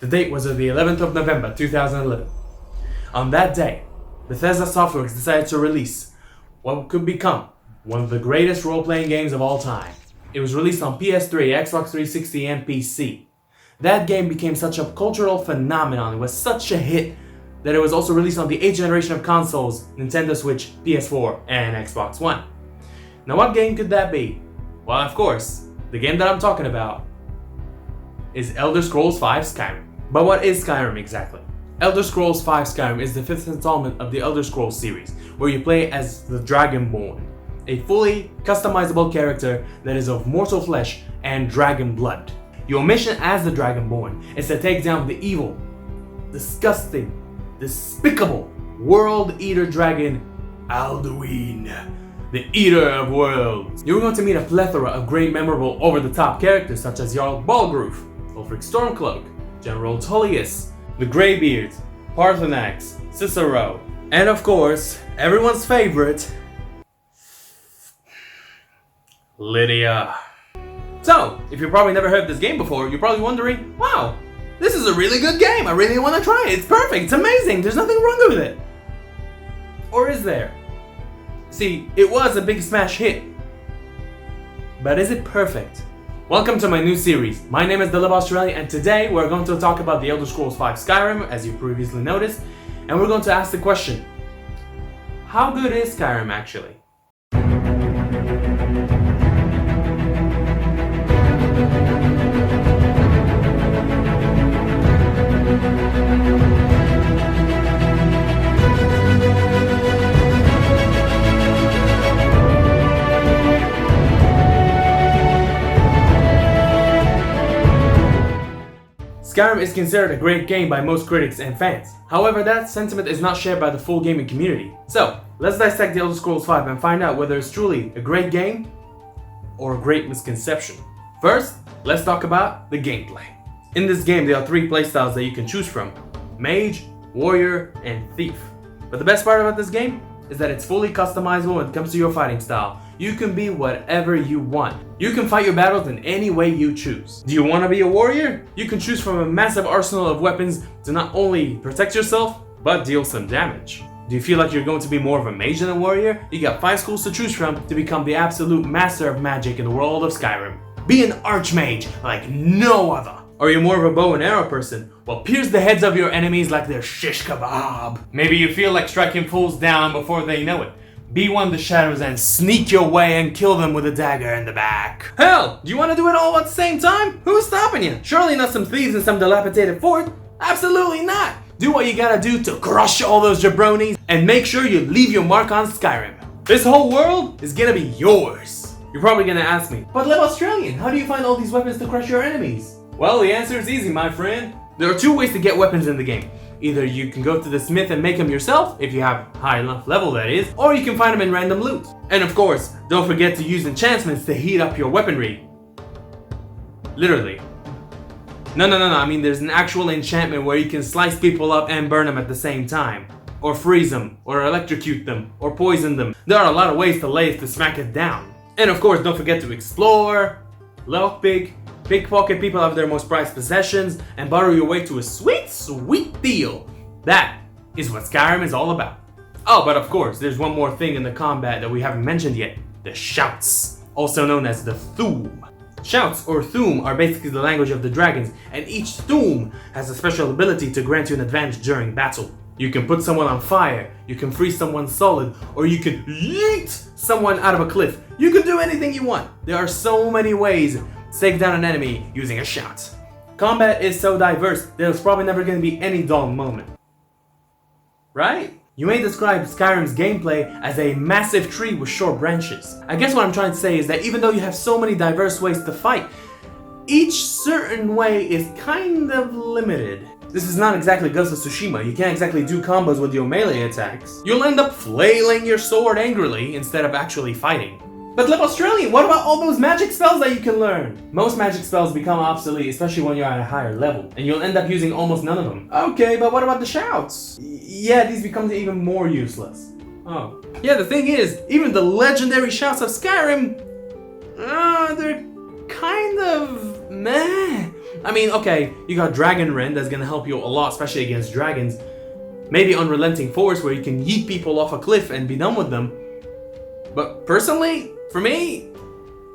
The date was the 11th of November 2011. On that day, Bethesda Softworks decided to release what could become one of the greatest role-playing games of all time. It was released on PS3, Xbox 360, and PC. That game became such a cultural phenomenon, it was such a hit, that it was also released on the 8th generation of consoles, Nintendo Switch, PS4, and Xbox One. Now what game could that be? Well, of course, the game that I'm talking about is Elder Scrolls V Skyrim. But what is Skyrim exactly? Elder Scrolls V Skyrim is the 5th installment of the Elder Scrolls series, where you play as the Dragonborn, a fully customizable character that is of mortal flesh and dragon blood. Your mission as the Dragonborn is to take down the evil, disgusting, despicable World Eater Dragon Alduin, the Eater of Worlds. You're going to meet a plethora of great memorable over-the-top characters such as Jarl Balgruuf, Ulfric Stormcloak, General Tullius, the Greybeard, Parthenax, Cicero, and of course, everyone's favorite, Lydia. So, if you've probably never heard of this game before, you're probably wondering, wow, this is a really good game, I really want to try it, it's perfect, it's amazing, there's nothing wrong with it. Or is there? See, it was a big smash hit, but is it perfect? Welcome to my new series. My name is The Australian, and today we're going to talk about the Elder Scrolls V Skyrim, as you previously noticed, and we're going to ask the question, how good is Skyrim actually? Skyrim is considered a great game by most critics and fans. However, that sentiment is not shared by the full gaming community. So, let's dissect the Elder Scrolls V and find out whether it's truly a great game or a great misconception. First, let's talk about the gameplay. In this game, there are 3 playstyles that you can choose from: Mage, Warrior, and Thief. But the best part about this game is that it's fully customizable when it comes to your fighting style. You can be whatever you want. You can fight your battles in any way you choose. Do you want to be a warrior? You can choose from a massive arsenal of weapons to not only protect yourself, but deal some damage. Do you feel like you're going to be more of a mage than a warrior? You got 5 schools to choose from to become the absolute master of magic in the world of Skyrim. Be an archmage like no other. Are you more of a bow and arrow person? Well, pierce the heads of your enemies like they're shish kebab. Maybe you feel like striking fools down before they know it. Be one of the shadows and sneak your way and kill them with a dagger in the back. Hell, do you want to do it all at the same time? Who's stopping you? Surely not some thieves in some dilapidated fort. Absolutely not. Do what you gotta do to crush all those jabronis and make sure you leave your mark on Skyrim. This whole world is gonna be yours. You're probably gonna ask me, but Live Australian, how do you find all these weapons to crush your enemies? Well, the answer is easy, my friend. There are 2 ways to get weapons in the game. Either you can go to the smith and make them yourself, if you have high enough level that is, or you can find them in random loot. And of course, don't forget to use enchantments to heat up your weaponry. Literally. No, I mean there's an actual enchantment where you can slice people up and burn them at the same time. Or freeze them, or electrocute them, or poison them. There are a lot of ways to lay it to smack it down. And of course, don't forget to explore, lockpick, pickpocket people of their most prized possessions, and borrow your way to a sweet, sweet deal. That is what Skyrim is all about. Oh, but of course, there's one more thing in the combat that we haven't mentioned yet. The shouts, also known as the Thuum. Shouts, or Thuum, are basically the language of the dragons, and each Thuum has a special ability to grant you an advantage during battle. You can put someone on fire, you can freeze someone solid, or you can yeet someone out of a cliff. You can do anything you want. There are so many ways to take down an enemy using a shout. Combat is so diverse, there's probably never going to be any dull moment. Right? You may describe Skyrim's gameplay as a massive tree with short branches. I guess what I'm trying to say is that even though you have so many diverse ways to fight, each certain way is kind of limited. This is not exactly Ghost of Tsushima. You can't exactly do combos with your melee attacks. You'll end up flailing your sword angrily instead of actually fighting. But Live Australian, what about all those magic spells that you can learn? Most magic spells become obsolete, especially when you're at a higher level, and you'll end up using almost none of them. Okay, but what about the shouts? Yeah, these become even more useless. Oh. Yeah, the thing is, even the legendary shouts of Skyrim, they're kind of meh. I mean, okay, you got Dragon Rend that's gonna help you a lot, especially against dragons. Maybe Unrelenting Force where you can yeet people off a cliff and be done with them. But personally, for me,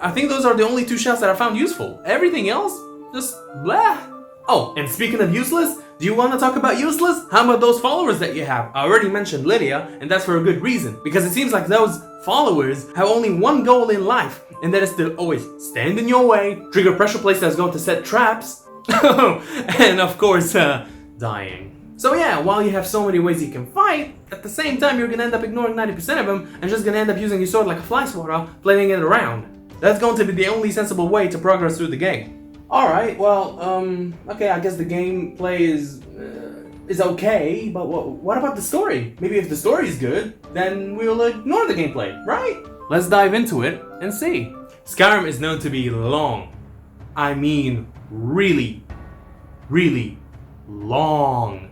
I think those are the only 2 shots that I found useful. Everything else, just blah. Oh, and speaking of useless, do you want to talk about useless? How about those followers that you have? I already mentioned Lydia, and that's for a good reason. Because it seems like those followers have only one goal in life, and that is to always stand in your way, trigger pressure plates that's going to set traps, and of course, dying. So yeah, while you have so many ways you can fight, at the same time you're gonna end up ignoring 90% of them and just gonna end up using your sword like a fly swatter, flailing it around. That's going to be the only sensible way to progress through the game. Alright, well, okay, I guess the gameplay is okay, but what about the story? Maybe if the story is good, then we'll ignore the gameplay, right? Let's dive into it and see. Skyrim is known to be long. I mean, really, really long.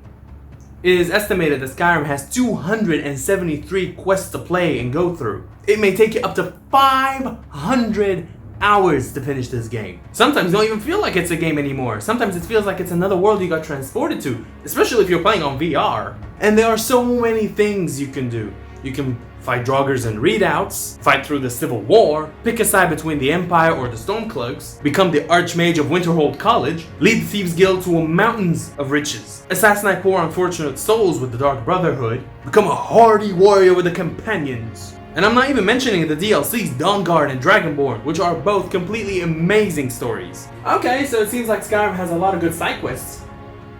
It is estimated that Skyrim has 273 quests to play and go through. It may take you up to 500 hours to finish this game. Sometimes you don't even feel like it's a game anymore. Sometimes it feels like it's another world you got transported to, especially if you're playing on VR. And there are so many things you can do. You can fight Draugrs and Readouts, fight through the Civil War, pick a side between the Empire or the Stormcloaks, become the Archmage of Winterhold College, lead the Thieves Guild to a mountains of riches, assassinate poor unfortunate souls with the Dark Brotherhood, become a hardy warrior with the Companions. And I'm not even mentioning the DLCs Dawnguard and Dragonborn, which are both completely amazing stories. Okay, so it seems like Skyrim has a lot of good side quests.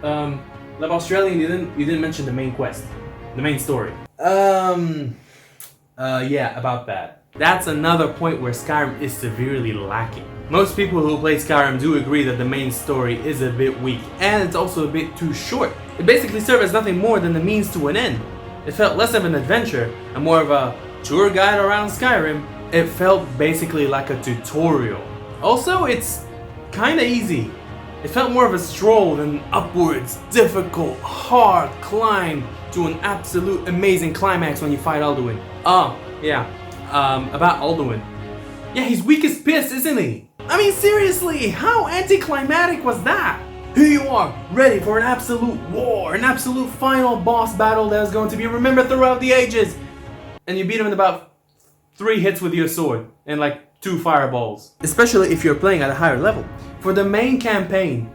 Love Australian, you didn't mention the main quest, the main story. Yeah, about that. That's another point where Skyrim is severely lacking. Most people who play Skyrim do agree that the main story is a bit weak, and it's also a bit too short. It basically served as nothing more than a means to an end. It felt less of an adventure and more of a tour guide around Skyrim. It felt basically like a tutorial. Also, it's kinda easy. It felt more of a stroll than upwards, difficult, hard climb to an absolute amazing climax when you fight Alduin. Oh, yeah, about Alduin. Yeah, he's weak as piss, isn't he? I mean, seriously, how anticlimactic was that? Here you are, ready for an absolute war, an absolute final boss battle that is going to be remembered throughout the ages. And you beat him in about 3 hits with your sword, and like 2 fireballs. Especially if you're playing at a higher level. For the main campaign,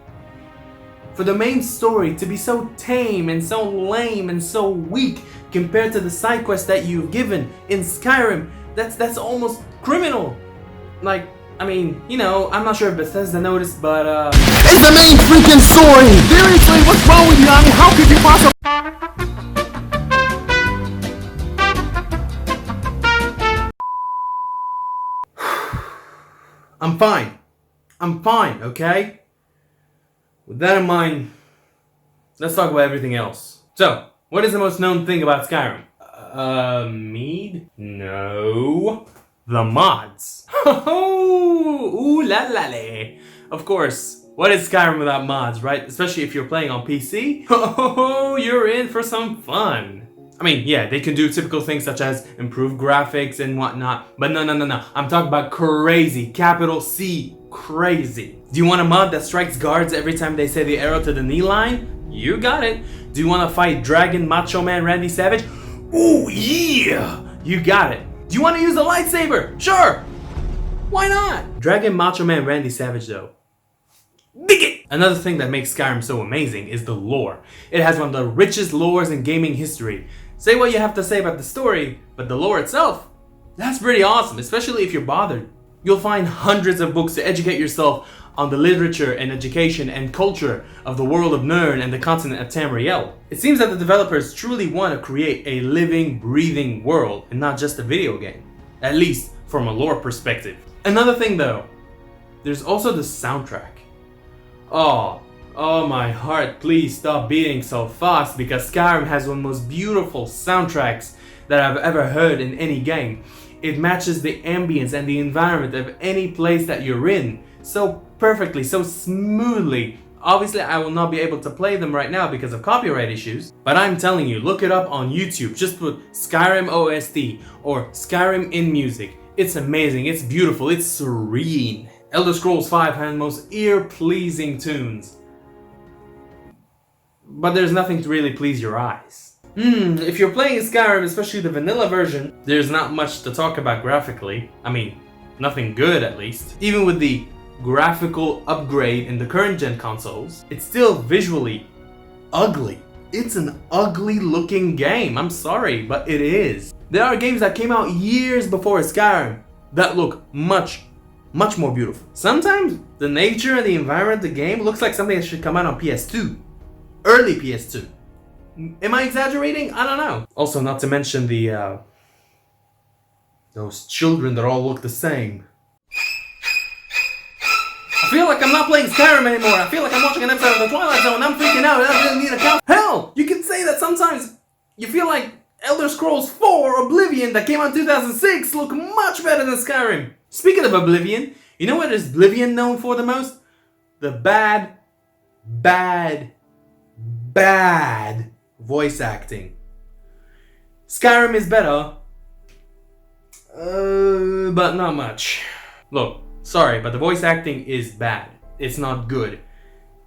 for the main story to be so tame and so lame and so weak compared to the side quest that you've given in Skyrim, that's almost criminal. Like, I mean, you know, I'm not sure if Bethesda noticed, but it's the main freaking story! Seriously, what's wrong with you? I mean, how could you possibly... I'm fine, okay? With that in mind, let's talk about everything else. So, what is the most known thing about Skyrim? Mead? No. The mods. Ooh la la la. Of course, what is Skyrim without mods, right? Especially if you're playing on PC. Oh, you're in for some fun. I mean, yeah, they can do typical things such as improve graphics and whatnot, but no. I'm talking about crazy, capital C, crazy. Do you want a mod that strikes guards every time they say the arrow to the knee line? You got it. Do you want to fight Dragon Macho Man Randy Savage? Ooh, yeah, you got it. Do you want to use a lightsaber? Sure. Why not? Dragon Macho Man Randy Savage though. Dig it! Another thing that makes Skyrim so amazing is the lore. It has one of the richest lores in gaming history. Say what you have to say about the story, but the lore itself, that's pretty awesome, especially if you're bothered. You'll find hundreds of books to educate yourself on the literature and education and culture of the world of Nirn and the continent of Tamriel. It seems that the developers truly want to create a living, breathing world and not just a video game. At least from a lore perspective. Another thing though, there's also the soundtrack. Oh my heart, please stop beating so fast because Skyrim has one of the most beautiful soundtracks that I've ever heard in any game. It matches the ambience and the environment of any place that you're in so perfectly, so smoothly. Obviously, I will not be able to play them right now because of copyright issues, but I'm telling you, look it up on YouTube. Just put Skyrim OST or Skyrim in music. It's amazing, it's beautiful, it's serene. Elder Scrolls 5 had the most ear-pleasing tunes. But there's nothing to really please your eyes. If you're playing Skyrim, especially the vanilla version, there's not much to talk about graphically. I mean, nothing good at least. Even with the graphical upgrade in the current gen consoles, it's still visually ugly. It's an ugly looking game, I'm sorry, but it is. There are games that came out years before Skyrim that look much more beautiful. Sometimes the nature and the environment of the game looks like something that should come out on PS2. Early PS2. Am I exaggerating? I don't know. Also, not to mention the those children that all look the same. I feel like I'm not playing Skyrim anymore. I feel like I'm watching an episode of The Twilight Zone and I'm freaking out. I really need a couch. Hell, you can say that sometimes you feel like Elder Scrolls 4 Oblivion that came out in 2006 look much better than Skyrim. Speaking of Oblivion, you know what is Oblivion known for the most? The bad voice acting. Skyrim is better, but not much. Look, sorry, but the voice acting is bad. It's not good.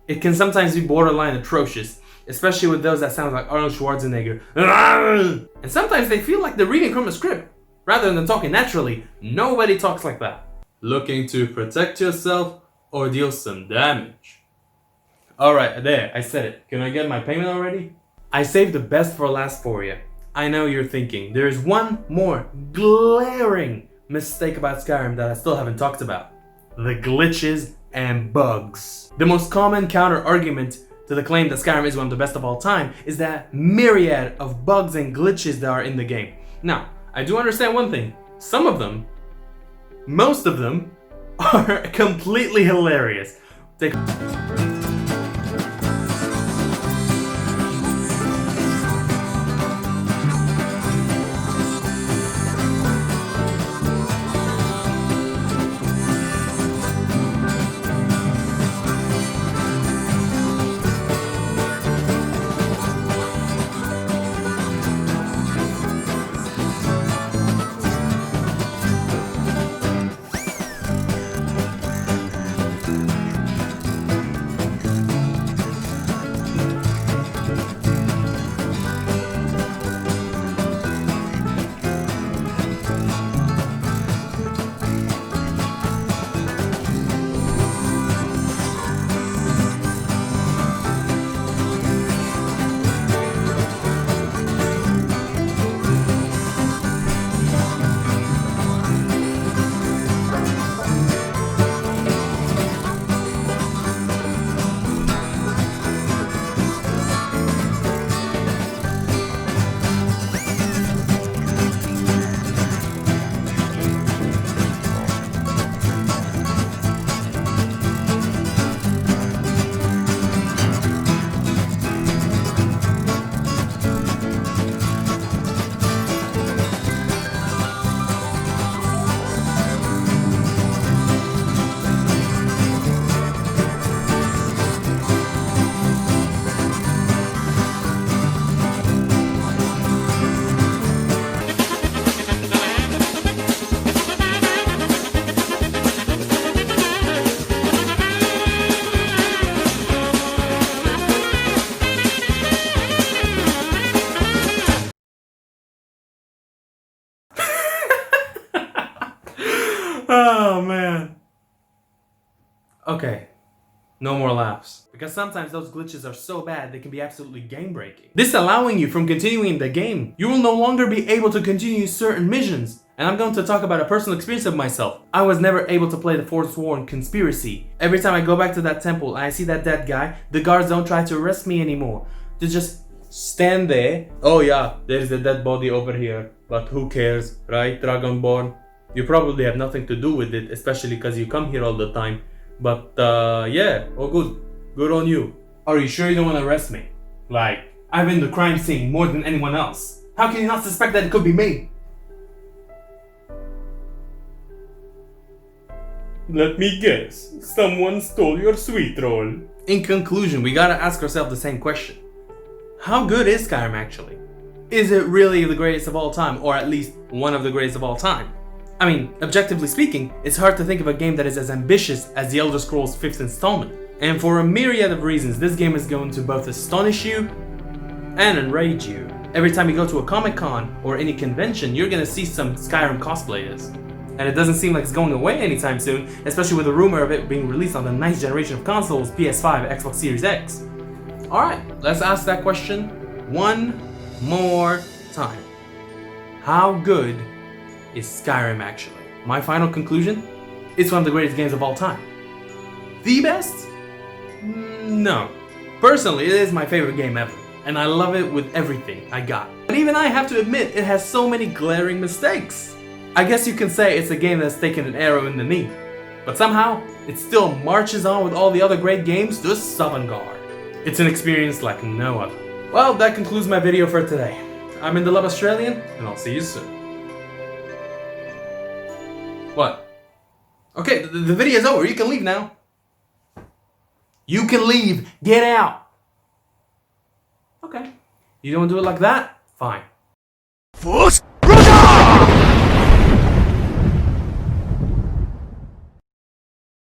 It can sometimes be borderline atrocious, especially with those that sound like Arnold Schwarzenegger. And sometimes they feel like they're reading from a script, rather than talking naturally. Nobody talks like that. Looking to protect yourself or deal some damage? Alright, there, I said it. Can I get my payment already? I saved the best for last for you. I know you're thinking, there is one more glaring mistake about Skyrim that I still haven't talked about. The glitches and bugs. The most common counter-argument to the claim that Skyrim is one of the best of all time is that myriad of bugs and glitches that are in the game. Now, I do understand one thing. Some of them, most of them, are completely hilarious. Oh man. Okay, no more laughs. Because sometimes those glitches are so bad they can be absolutely game breaking. Disallowing you from continuing the game. You will no longer be able to continue certain missions. And I'm going to talk about a personal experience of myself. I was never able to play the Forsworn Conspiracy. Every time I go back to that temple and I see that dead guy, the guards don't try to arrest me anymore. They just stand there. Oh yeah, there's a dead body over here. But who cares, right, Dragonborn? You probably have nothing to do with it, especially because you come here all the time. But yeah, oh good. Good on you. Are you sure you don't want to arrest me? Like, I've been in the crime scene more than anyone else. How can you not suspect that it could be me? Let me guess. Someone stole your sweet roll. In conclusion, we gotta ask ourselves the same question. How good is Skyrim actually? Is it really the greatest of all time, or at least one of the greatest of all time? I mean, objectively speaking, it's hard to think of a game that is as ambitious as The Elder Scrolls 5th installment. And for a myriad of reasons, this game is going to both astonish you and enrage you. Every time you go to a Comic-Con or any convention, you're gonna see some Skyrim cosplayers. And it doesn't seem like it's going away anytime soon, especially with the rumor of it being released on the ninth generation of consoles, PS5, Xbox Series X. Alright, let's ask that question one more time. How good is Skyrim actually? My final conclusion? It's one of the greatest games of all time. The best? No. Personally, it is my favorite game ever, and I love it with everything I got. But even I have to admit, it has so many glaring mistakes. I guess you can say it's a game that's taken an arrow in the knee, but somehow, it still marches on with all the other great games to Sovngarde. It's an experience like no other. Well, that concludes my video for today. I'm In The Love Australian, and I'll see you soon. What? Okay, the video's over. You can leave now. You can leave. Get out. Okay. You don't do it like that? Fine. First